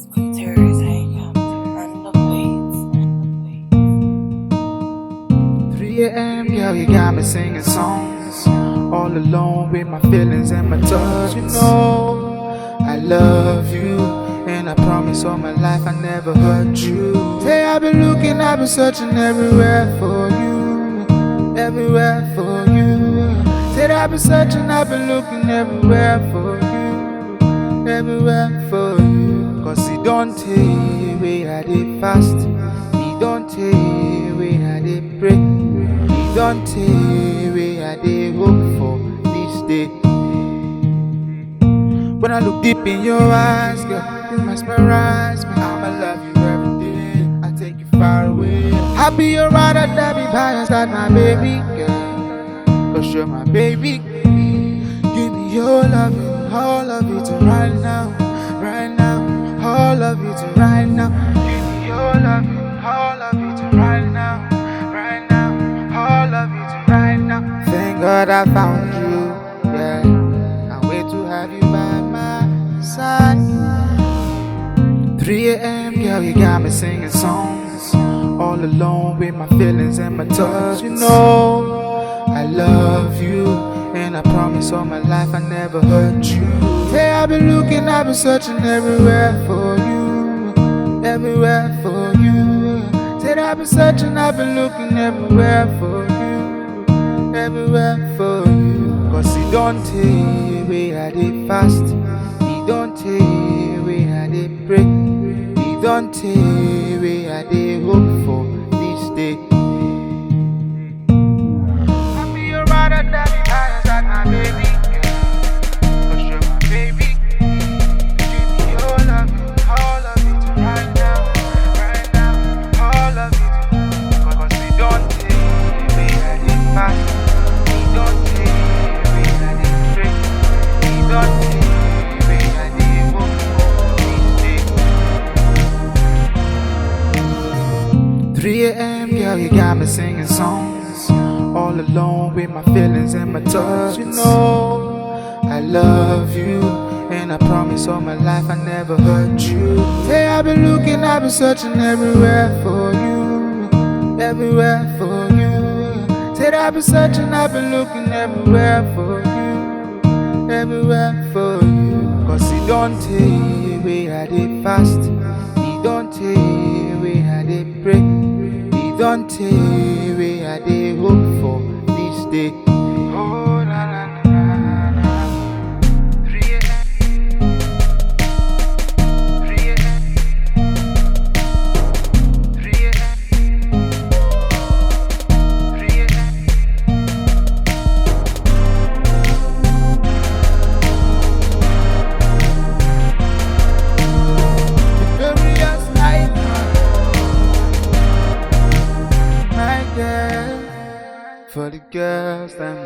Scooters hang on the plates. 3 a.m. girl, you got me singing songs, all alone with my feelings and my thoughts. You know I love you, and I promise all my life I never hurt you. Say I've been looking, I've been searching everywhere for you, everywhere for you. Said I've been searching, I've been looking everywhere for you, everywhere for you. Cause he don't take where I did fast, he don't take where I did pray, he don't take where I did hope for this day. When I look deep in your eyes, girl, you mesmerize me. I'ma love you every day, I take you far away. I'll be your ride or die, be biased like my baby girl, cause you're my baby. Give me your love, all of it right now, right now. All of it right now. Give me your love, all of it right now, right now. All of it right now. Thank God I found you, yeah. Can't wait to have you by my side. 3 a.m. girl, you got me singing songs, all alone with my feelings and my thoughts. You know I love you, and I promise all my life I never hurt you. Hey, I've been looking, I've been searching everywhere for you, everywhere for you. Said I've been searching, I've been looking everywhere for you, everywhere for you. Cause he don't take where I did fast, he don't take where I did pray, he don't take where I did hope for this day. I'll be your ride or die, be biased like my baby girl, cause you're my baby. Give me your love, all of it right now, right now. All of it, cause we don't take where I did fast, we don't take where I did pray, we don't take where I did hope for this day. 3 a.m. girl, you got me singing songs, all alone with my feelings and my thoughts. You know I love you, and I promise all my life I never hurt you. Say I've been looking, I've been searching everywhere for you, everywhere for you. Said I've been searching, I've been looking everywhere for you, everywhere for you. Cause he don't take where I did fast, he don't take where I did pray, he don't take where I did hope for this day. Oh, na na na na. 3 a.m. 3 a.m. 3 a.m. 3 a.m. Victorious icon, MicL, for the girls that